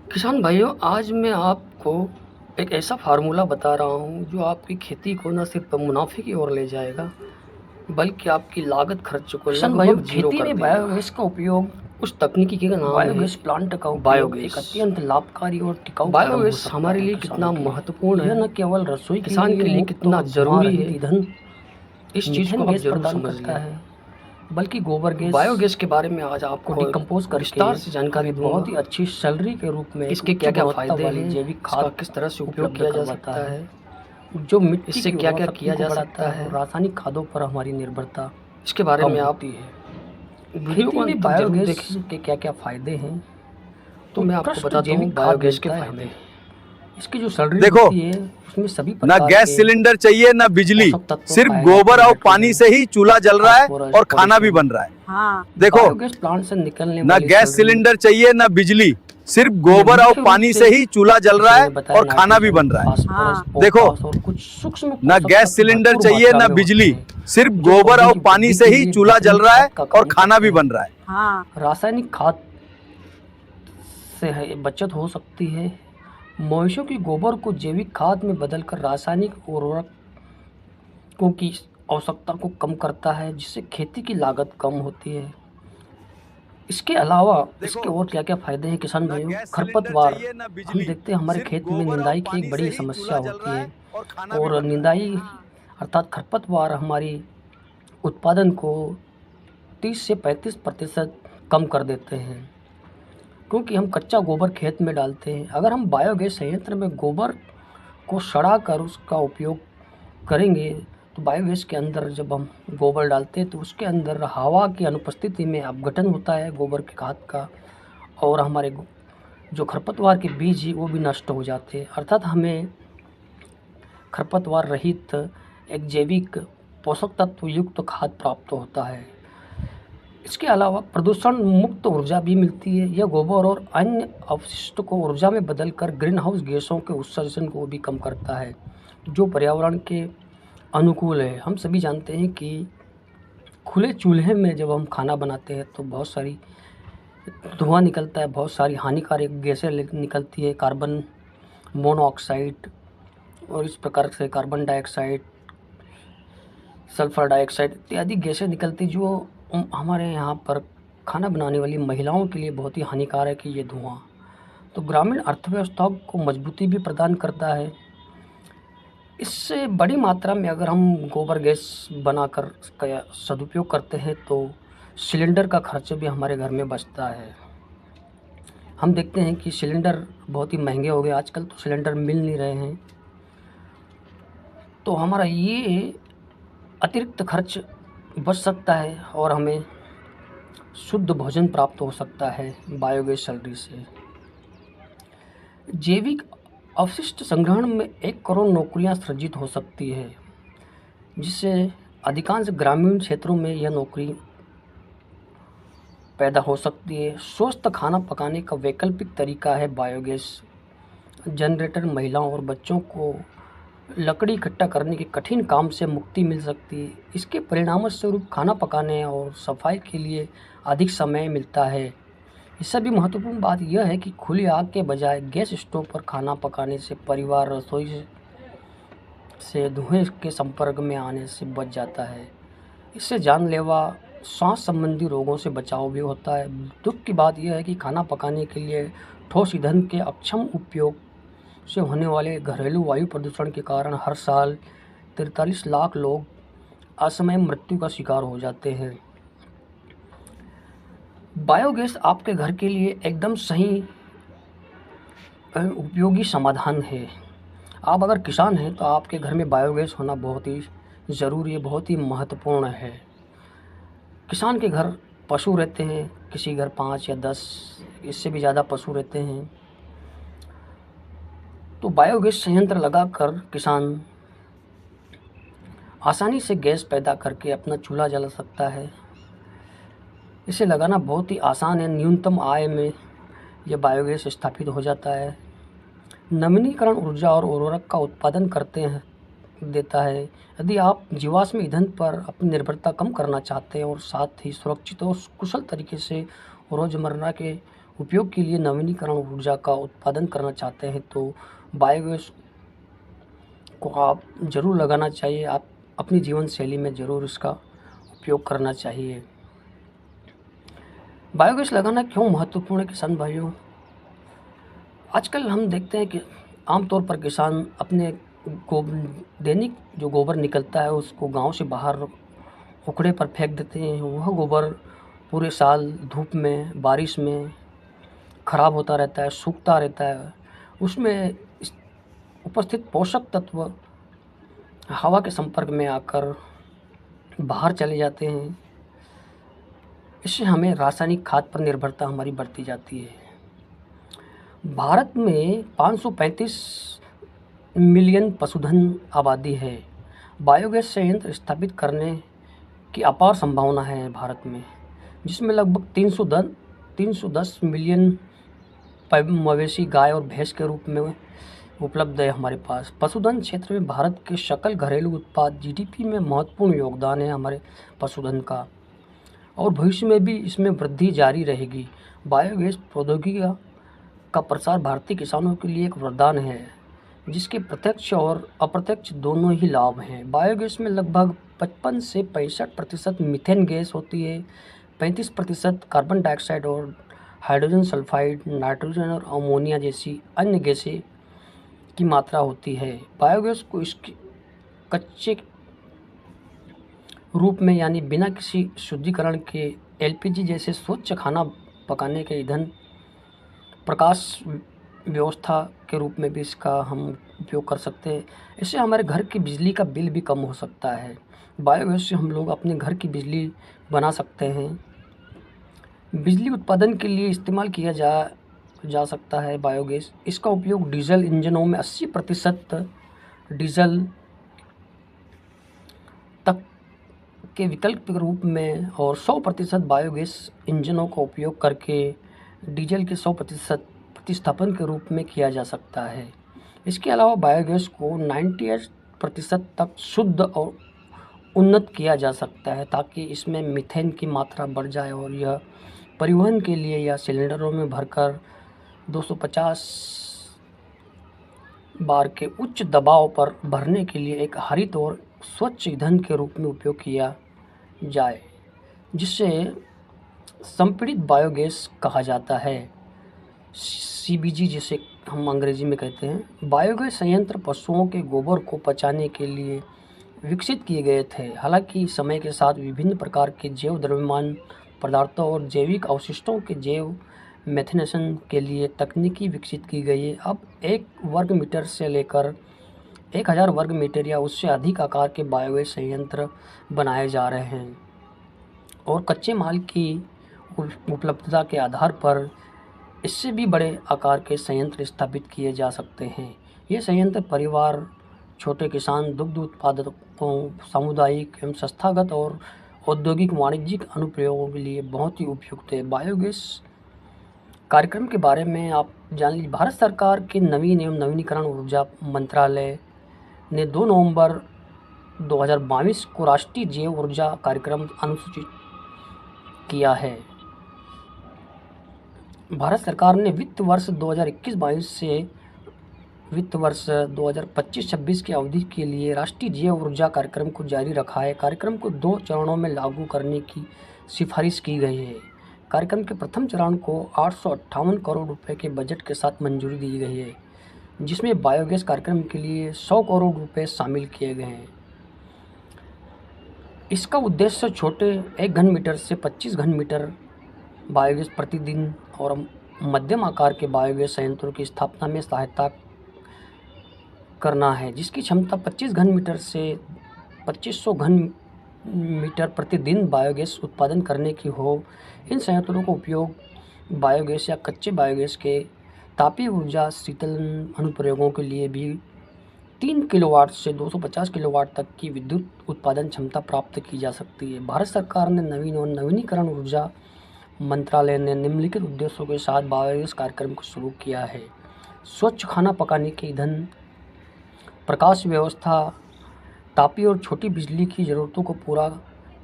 किसान भाइयों, आज मैं आपको एक ऐसा फार्मूला बता रहा हूँ जो आपकी खेती को न सिर्फ मुनाफे की ओर ले जाएगा, बल्कि आपकी लागत खर्च को किसान भाइयों, लगभग जीरो खेती कर में देगा। बायोगैस का उपयोग उस तकनीकी का नाम है बायोगैस प्लांट का उपयोग एक बायोगैस। अत्यंत लाभकारी और टिकाऊ कदम हो बायोगैस सकता हमारे है लिए किसानों कितना के लिए। महत्वपूर्ण यह है, न केवल रसोई के किसान लिए के लिए मुक्त कितना और धुआं ज़रूरी रहित है, ईंधन इस चीज़ को मीथेन आप गैस ज़रूर प्रदान करता समझिए। है, बल्कि गोबर गैस बायोगैस के बारे में आज को आपको डिकम्पोज करके विस्तार से जानकारी हमें बहुत दूंगा ही अच्छी सैलरी के रूप में एक इसके उच्च क्या क्या गुणवत्ता फ़ायदे वाली हैं, जैविक इसका खाद किस तरह से उपयोग उपलब्ध किया जा करवाता सकता है, है, जो मिट्टी इससे की क्या उर्वरा क्या शक्ति किया को जा बढ़ाता सकता है है, और रासायनिक खादों पर हमारी निर्भरता इसके बारे कम में आप होती है। वीडियो को खेती में अंत तक ज़रूर बायोगैस देखें। के क्या क्या फायदे हैं? तो मैं आपको उत्कृष्ट बताता हूँ जैविक खाद बायोगैस के मिलता है फ़ायदे। हमें। इसकी जो सैलरी देखो, होती है उसमें सभी ना प्रकार गैस के सिलेंडर चाहिए ना बिजली, पोषक तत्व सिर्फ पाए जाते गोबर हैं। और पानी नाइट्रोजन, से ही चूल्हा जल रहा है फास्फोरस, और खाना भी पोटेशियम। बन रहा है। देखो, बायोगैस प्लांट से निकलने ना वाली गैस सैलरी सिलेंडर चाहिए ना बिजली, सिर्फ में गोबर और मुख्य रूप पानी से, से ही चूल्हा जल जैसे रहा है मैंने बताया, और खाना भी नाइट्रोजन, बन रहा है। फास्फोरस, देखो, पोटाश और कुछ सूक्ष्म ना पोषक गैस तत्व सिलेंडर भरपूर चाहिए मात्रा ना में होते बिजली, हैं, सिर्फ जो गोबर पौधे और की पानी वृद्धि से के ही लिए चूल्हा बेहतरीन जल रहा खाद है का और काम खाना करते भी हैं। बन रहा है। रासायनिक खाद से बचत हो सकती है। मवेशियों की गोबर को जैविक खाद में बदलकर रासायनिक उर्वरकों की आवश्यकता को कम करता है, जिससे खेती की लागत कम होती है। इसके अलावा इसके और क्या क्या फायदे हैं किसान ना भाइयों? गैस सिलेंडर खरपतवार, चाहिए ना हम बिजली, देखते हैं हमारे सिर्फ खेत में गोबर और निंदाई की एक पानी से बड़ी ही समस्या चूल्हा जल होती रहा है। है और खाना भी और बन रहा है। निंदाई अर्थात खरपतवार हमारी उत्पादन को 30 से 35% कम कर देते हैं, क्योंकि हम कच्चा गोबर खेत में डालते हैं। अगर हम बायोगैस संयंत्र में गोबर को सड़ा कर उसका उपयोग करेंगे, तो बायोगैस के अंदर जब हम गोबर डालते हैं तो उसके अंदर हवा की अनुपस्थिति में अपघटन होता है गोबर के खाद का, और हमारे जो खरपतवार के बीज हैं वो भी नष्ट हो जाते हैं। अर्थात हमें खरपतवार रहित एक जैविक पोषक तत्व युक्त खाद प्राप्त होता है। इसके अलावा प्रदूषण मुक्त ऊर्जा भी मिलती है। यह गोबर और अन्य अपशिष्ट को ऊर्जा में बदलकर ग्रीन हाउस गैसों के उत्सर्जन को भी कम करता है, जो पर्यावरण के अनुकूल है। हम सभी जानते हैं कि खुले चूल्हे में जब हम खाना बनाते हैं तो बहुत सारी धुआं निकलता है, बहुत सारी हानिकारक गैसें निकलती है, कार्बन मोनोऑक्साइड और इस प्रकार से कार्बन डाइऑक्साइड, सल्फर डाइऑक्साइड इत्यादि गैसें निकलती, जो हमारे यहाँ पर खाना बनाने वाली महिलाओं के लिए बहुत ही हानिकारक है ये धुआं। तो ग्रामीण अर्थव्यवस्था को मजबूती भी प्रदान करता है। इससे बड़ी मात्रा में अगर हम गोबर गैस बनाकर का सदुपयोग करते हैं तो सिलेंडर का खर्च भी हमारे घर में बचता है। हम देखते हैं कि सिलेंडर बहुत ही महंगे हो गए आजकल, तो सिलेंडर मिल नहीं रहे हैं, तो हमारा ये अतिरिक्त खर्च बच सकता है और हमें शुद्ध भोजन प्राप्त हो सकता है बायोगैस सैलरी से। जैविक अपशिष्ट संग्रहण में 1 करोड़ नौकरियां सृजित हो सकती है, जिससे अधिकांश ग्रामीण क्षेत्रों में यह नौकरी पैदा हो सकती है। स्वस्थ खाना पकाने का वैकल्पिक तरीका है बायोगैस जनरेटर। महिलाओं और बच्चों को लकड़ी इकट्ठा करने के कठिन काम से मुक्ति मिल सकती है। इसके परिणामस्वरूप खाना पकाने और सफाई के लिए अधिक समय मिलता है। इससे भी महत्वपूर्ण बात यह है कि खुली आग के बजाय गैस स्टोव पर खाना पकाने से परिवार रसोई से धुएं के संपर्क में आने से बच जाता है। इससे जानलेवा सांस संबंधी रोगों से बचाव भी होता है। दुख की बात यह है कि खाना पकाने के लिए ठोस ईंधन के अक्षम उपयोग से होने वाले घरेलू वायु प्रदूषण के कारण हर साल 43 लाख लोग असमय मृत्यु का शिकार हो जाते हैं। बायोगैस आपके घर के लिए एकदम सही उपयोगी समाधान है। आप अगर किसान हैं तो आपके घर में बायोगैस होना बहुत ही ज़रूरी है, बहुत ही महत्वपूर्ण है। किसान के घर पशु रहते हैं, किसी घर 5 या 10 इससे भी ज़्यादा पशु रहते हैं, तो बायोगैस संयंत्र लगाकर किसान आसानी से गैस पैदा करके अपना चूल्हा जला सकता है। इसे लगाना बहुत ही आसान है। न्यूनतम आय में यह बायोगैस स्थापित हो जाता है। नवीनीकरण ऊर्जा और उर्वरक का उत्पादन देता है। यदि आप जीवाश्म ईंधन पर अपनी निर्भरता कम करना चाहते हैं और साथ ही सुरक्षित और कुशल तरीके से रोज़मर्रा के उपयोग के लिए नवीनीकरण ऊर्जा का उत्पादन करना चाहते हैं तो बायोगैस को आप ज़रूर लगाना चाहिए। आप अपनी जीवन शैली में ज़रूर इसका उपयोग करना चाहिए। बायोगैस लगाना क्यों महत्वपूर्ण है किसान भाइयों? आजकल हम देखते हैं कि आमतौर पर किसान अपने दैनिक जो गोबर निकलता है उसको गांव से बाहर उखड़े पर फेंक देते हैं। वह गोबर पूरे साल धूप में, बारिश में खराब होता रहता है, सूखता रहता है। उसमें उपस्थित पोषक तत्व हवा के संपर्क में आकर बाहर चले जाते हैं। इससे हमें रासायनिक खाद पर निर्भरता हमारी बढ़ती जाती है। भारत में 535 मिलियन पशुधन आबादी है। बायोगैस संयंत्र स्थापित करने की अपार संभावना है भारत में, जिसमें लगभग 310 मिलियन मवेशी गाय और भैंस के रूप में उपलब्ध है हमारे पास। पशुधन क्षेत्र में भारत के सकल घरेलू उत्पाद जीडीपी में महत्वपूर्ण योगदान है हमारे पशुधन का, और भविष्य में भी इसमें वृद्धि जारी रहेगी। बायोगैस प्रौद्योगिकी का प्रसार भारतीय किसानों के लिए एक वरदान है, जिसके प्रत्यक्ष और अप्रत्यक्ष दोनों ही लाभ हैं। बायोगैस में लगभग 55 से 65% मीथेन गैस होती है, 35% कार्बन डाइऑक्साइड और हाइड्रोजन सल्फाइड, नाइट्रोजन और अमोनिया जैसी अन्य गैसें की मात्रा होती है। बायोगैस को इसके कच्चे रूप में यानी बिना किसी शुद्धिकरण के एलपीजी जैसे स्वच्छ खाना पकाने के ईंधन, प्रकाश व्यवस्था के रूप में भी इसका हम उपयोग कर सकते हैं। इससे हमारे घर की बिजली का बिल भी कम हो सकता है। बायोगैस से हम लोग अपने घर की बिजली बना सकते हैं। बिजली उत्पादन के लिए इस्तेमाल किया जा सकता है बायोगैस। इसका उपयोग डीजल इंजनों में 80% डीजल तक के विकल्प के रूप में और 100% बायोगैस इंजनों का उपयोग करके डीजल के 100% प्रतिस्थापन के रूप में किया जा सकता है। इसके अलावा बायोगैस को 98% तक शुद्ध और उन्नत किया जा सकता है, ताकि इसमें मीथेन की मात्रा बढ़ जाए और यह परिवहन के लिए या सिलेंडरों में भरकर 250 बार के उच्च दबाव पर भरने के लिए एक हरित और स्वच्छ ईंधन के रूप में उपयोग किया जाए, जिसे संपीड़ित बायोगैस कहा जाता है, सीबीजी जिसे हम अंग्रेजी में कहते हैं। बायोगैस संयंत्र पशुओं के गोबर को पचाने के लिए विकसित किए गए थे। हालांकि समय के साथ विभिन्न प्रकार के जैव द्रव्यमान पदार्थों और जैविक अवशिष्टों के जैव मेथनेशन के लिए तकनीकी विकसित की गई है। अब 1 वर्ग मीटर से लेकर 1000 वर्ग मीटर या उससे अधिक आकार के बायोगैस संयंत्र बनाए जा रहे हैं, और कच्चे माल की उपलब्धता के आधार पर इससे भी बड़े आकार के संयंत्र स्थापित किए जा सकते हैं। ये संयंत्र परिवार, छोटे किसान, दुग्ध उत्पादकों, सामुदायिक एवं संस्थागत और औद्योगिक वाणिज्यिक अनुप्रयोगों के लिए बहुत ही उपयुक्त है। बायोगैस कार्यक्रम के बारे में आप जान लीजिए। भारत सरकार के नवीन एवं नवीनीकरण ऊर्जा मंत्रालय ने 2 नवंबर 2022 को राष्ट्रीय जैव ऊर्जा कार्यक्रम अनुसूचित किया है। भारत सरकार ने वित्त वर्ष 2021-22 से वित्त वर्ष 2025-26 की अवधि के लिए राष्ट्रीय जैव ऊर्जा कार्यक्रम को जारी रखा है। कार्यक्रम को 2 चरणों में लागू करने की सिफारिश की गई है। कार्यक्रम के प्रथम चरण को 858 करोड़ रुपए के बजट के साथ मंजूरी दी गई है, जिसमें बायोगैस कार्यक्रम के लिए 100 करोड़ रुपए शामिल किए गए हैं। इसका उद्देश्य छोटे 1 घन मीटर से 25 घन मीटर बायोगैस प्रतिदिन और मध्यम आकार के बायोगैस संयंत्रों की स्थापना में सहायता करना है, जिसकी क्षमता 25 घन मीटर से 2500 घन मीटर प्रतिदिन बायोगैस उत्पादन करने की हो। इन संयंत्रों का उपयोग बायोगैस या कच्चे बायोगैस के तापीय ऊर्जा शीतलन अनुप्रयोगों के लिए भी 3 किलोवाट से 250 किलोवाट तक की विद्युत उत्पादन क्षमता प्राप्त की जा सकती है। भारत सरकार ने नवीन और नवीनीकरण ऊर्जा मंत्रालय ने निम्नलिखित उद्देश्यों के साथ बायोगैस कार्यक्रम को शुरू किया है। स्वच्छ खाना पकाने के ईंधन, प्रकाश व्यवस्था, तापीय और छोटी बिजली की ज़रूरतों को पूरा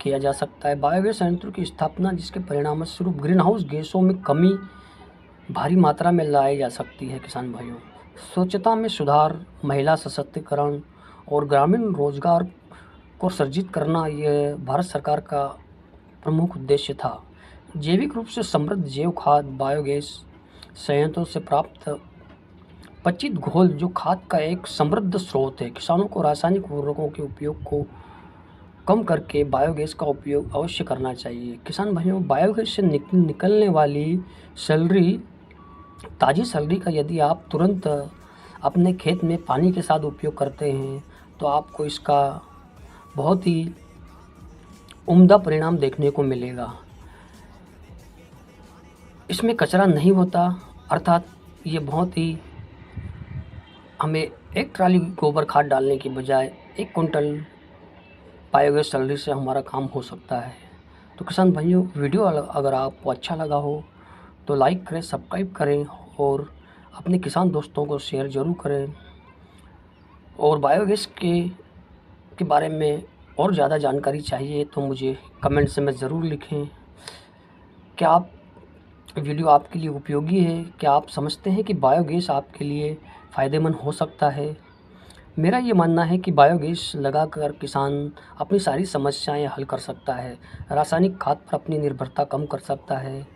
किया जा सकता है। बायोगैस संयंत्रों की स्थापना, जिसके परिणामस्वरूप ग्रीन हाउस गैसों में कमी भारी मात्रा में लाई जा सकती है। किसान भाइयों, स्वच्छता में सुधार, महिला सशक्तिकरण और ग्रामीण रोजगार को सृजित करना ये भारत सरकार का प्रमुख उद्देश्य था। जैविक रूप से समृद्ध जैव खाद, बायोगैस संयंत्रों से प्राप्त पचित घोल जो खाद का एक समृद्ध स्रोत है। किसानों को रासायनिक उर्वरकों के उपयोग को कम करके बायोगैस का उपयोग अवश्य करना चाहिए। किसान भाइयों, बायोगैस से निकलने वाली सैलरी, ताज़ी सैलरी का यदि आप तुरंत अपने खेत में पानी के साथ उपयोग करते हैं तो आपको इसका बहुत ही उम्दा परिणाम देखने को मिलेगा। इसमें कचरा नहीं होता, अर्थात ये बहुत ही हमें एक ट्राली गोबर खाद डालने की बजाय 1 कुंटल बायोगैस सैलरी से हमारा काम हो सकता है। तो किसान भाइयों, वीडियो अगर आपको अच्छा लगा हो तो लाइक करें, सब्सक्राइब करें और अपने किसान दोस्तों को शेयर ज़रूर करें। और बायोगैस के बारे में और ज़्यादा जानकारी चाहिए तो मुझे कमेंट्स में ज़रूर लिखें। क्या आप वीडियो आपके लिए उपयोगी है? क्या आप समझते हैं कि बायोगैस आपके लिए फ़ायदेमंद हो सकता है? मेरा ये मानना है कि बायोगैस लगाकर किसान अपनी सारी समस्याएं हल कर सकता है, रासायनिक खाद पर अपनी निर्भरता कम कर सकता है,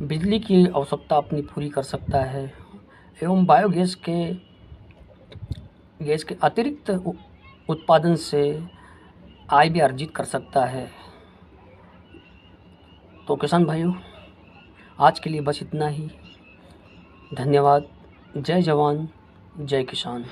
बिजली की आवश्यकता अपनी पूरी कर सकता है एवं बायोगैस के अतिरिक्त उत्पादन से आय भी अर्जित कर सकता है। तो किसान भाइयों, आज के लिए बस इतना ही। धन्यवाद। जय जवान, जय किसान।